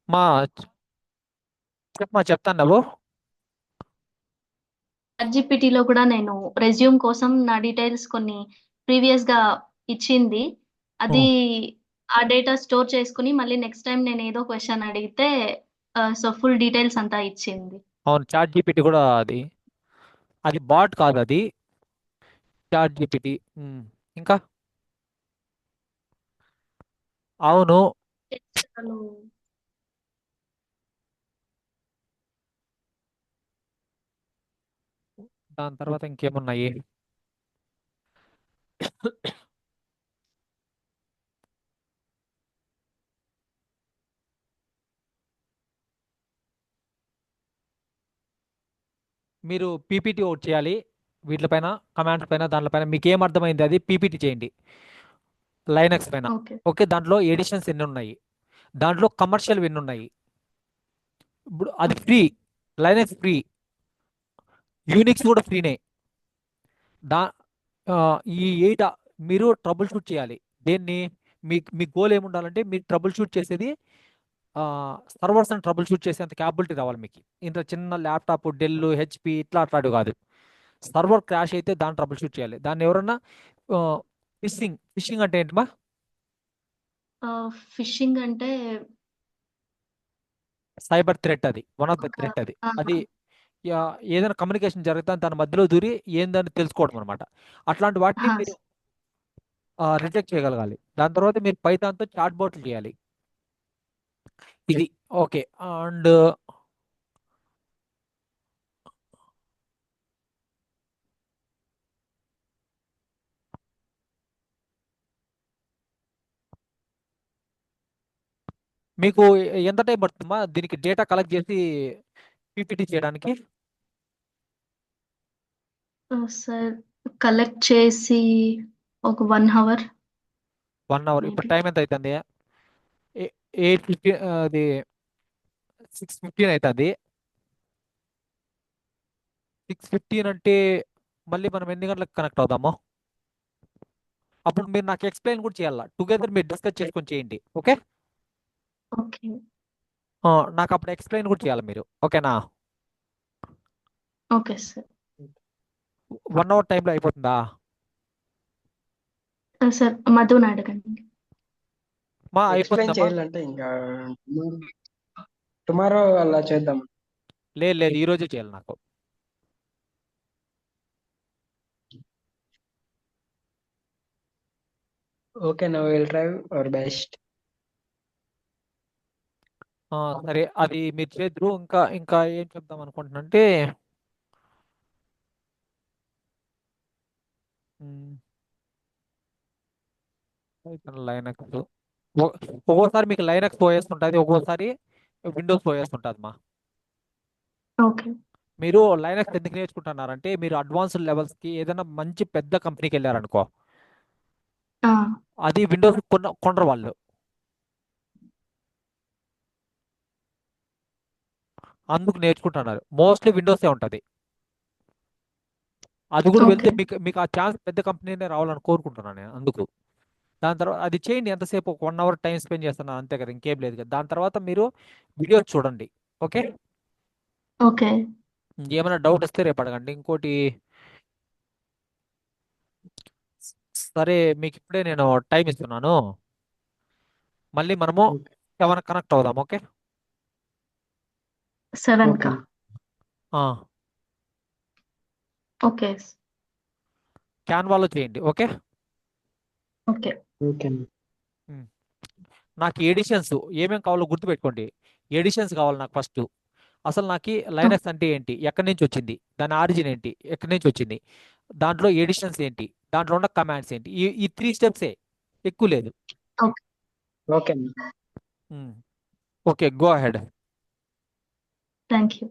మా చెప్పమా చెప్తాను నువ్వు. చాట్‌జీపీటీలో కూడా నేను రెజ్యూమ్ కోసం నా డీటెయిల్స్ కొన్ని ప్రీవియస్‌గా ఇచ్చింది. అది ఉం. ఆ డేటా స్టోర్ చేసుకొని మళ్ళీ నెక్స్ట్ టైమ్ నేను ఏదో క్వెషన్ అడిగితే సో, ఫుల్ డీటెయిల్స్ అంతా ఇచ్చింది. అవును, చాట్ జీపీటీ కూడా అది అది బాట్ కాదు, అది చాట్ జీపీటీ. ఇంకా అవును. అసలు దాని తర్వాత ఇంకేమున్నాయి? మీరు పీపీటీ ఒకటి చేయాలి. వీటిపైన, కమాండ్స్ పైన, దాంట్లపైన మీకు ఏం అర్థమైంది అది పీపీటీ చేయండి. లైనక్స్ పైన. ఓకే. ఓకే, దాంట్లో ఎడిషన్స్ ఎన్ని ఉన్నాయి, దాంట్లో కమర్షియల్ ఎన్ని ఉన్నాయి. ఇప్పుడు అది okay. Free. Linux free. Unix కూడా ఫ్రీనే. దా ఆ, ఈ ఎయిట్ మీరు ట్రబుల్ షూట్ చేయాలి. దేన్ని? మీ గోల్ ఏముండాలంటే మీరు ట్రబుల్ షూట్ చేసేది సర్వర్స్ అని ట్రబుల్ షూట్ చేసేంత క్యాపబిలిటీ రావాలి మీకు. ఇంత చిన్న ల్యాప్టాప్ డెల్ హెచ్పి ఇట్లా అట్లాంటివి కాదు. సర్వర్ క్రాష్ అయితే దాన్ని ట్రబుల్ షూట్ చేయాలి. దాన్ని ఎవరన్నా ఫిషింగ్ ఫిషింగ్ అంటే ఏంటమ్మా? ఫిషింగ్ అంటే సైబర్ థ్రెట్. అది వన్ ఆఫ్ ద ఒక థ్రెట్. అది ఆహా! అది ఏదైనా కమ్యూనికేషన్ జరిగితే దాని మధ్యలో దూరి ఏందని తెలుసుకోవడం అనమాట. అట్లాంటి వాటిని ఆహా! మీరు రిజెక్ట్ చేయగలగాలి. దాని తర్వాత మీరు పైథాన్తో చాట్ బోట్లు చేయాలి. ఇది ఓకే. అండ్ మీకు ఎంత టైం పడుతుందమ్మా దీనికి డేటా కలెక్ట్ చేసి పీపీటీ చేయడానికి? సార్ కలెక్ట్ చేసి ఒక 1 హవర్ 1 అవర్. ఇప్పుడు మేబీ. టైం ఎంత అవుతుంది? 8:15. అది 6:15 అవుతుంది. 6:15 అంటే మళ్ళీ మనం ఎన్ని గంటలకు కనెక్ట్ అవుదాము? అప్పుడు మీరు నాకు ఎక్స్ప్లెయిన్ కూడా చేయాలా, టుగెదర్ మీరు డిస్కస్ చేసుకొని చేయండి. ఓకే. ఓకే. నాకు అప్పుడు ఎక్స్ప్లెయిన్ కూడా చేయాలి మీరు. ఓకేనా? Okay sir. 1 అవర్ టైంలో అయిపోతుందా? సార్ మధుని అడగండి. ఎక్స్ప్లెయిన్ అయిపోతుందమ్మా. చేయాలంటే ఇంకా టుమారో అలా చేద్దాం. లేదు లేదు, ఈ రోజే చేయాలి నాకు. Okay, no will try our best. సరే, అది మీరు చేద్దరు. ఇంకా ఇంకా ఏం చెప్దాం అనుకుంటున్నానంటే లైనక్స్ ఒక్కోసారి మీకు లైనక్స్ ఓఎస్ ఉంటుంది, ఒక్కోసారి విండోస్ ఓఎస్ ఉంటుంది మా. ఓకే. మీరు లైనక్స్ ఎందుకు నేర్చుకుంటున్నారంటే మీరు అడ్వాన్స్డ్ లెవెల్స్కి ఏదైనా మంచి పెద్ద కంపెనీకి వెళ్ళారనుకో, ఆ! అది విండోస్ కొనరు వాళ్ళు. అందుకు నేర్చుకుంటున్నారు. మోస్ట్లీ విండోసే ఉంటుంది. అది కూడా వెళ్తే ఓకే. మీకు మీకు ఆ ఛాన్స్ పెద్ద కంపెనీనే రావాలని కోరుకుంటున్నాను నేను అందుకు. దాని తర్వాత అది చేయండి. ఎంతసేపు ఒక 1 అవర్ టైం స్పెండ్ చేస్తున్నాను అంతే కదా, ఇంకేం లేదు కదా. దాని తర్వాత మీరు వీడియోస్ చూడండి. ఓకే. ఓకే. ఏమైనా డౌట్ వస్తే రేపు అడగండి. ఇంకోటి, సరే మీకు ఇప్పుడే నేను టైం ఇస్తున్నాను. మళ్ళీ మనము ఓకే. ఏమైనా కనెక్ట్ అవుదాం. ఓకే. 7కా? ఓకే. ఆ, ఓకే. క్యాన్వాలో చేయండి. ఓకే. ఓకే. ఓకే. ఉమ్. నాకు ఎడిషన్స్ ఏమేం కావాలో గుర్తుపెట్టుకోండి. ఎడిషన్స్ కావాలి నాకు ఫస్ట్. అసలు నాకు ఓ లైనక్స్ అంటే ఏంటి, ఎక్కడి నుంచి వచ్చింది, దాని ఆరిజిన్ ఏంటి, ఎక్కడి నుంచి వచ్చింది, దాంట్లో ఎడిషన్స్ ఏంటి, దాంట్లో ఉన్న కమాండ్స్ ఏంటి, ఈ 3 స్టెప్సే, ఎక్కువ లేదు. Okay. Okay. Okay, go ahead. Thank you.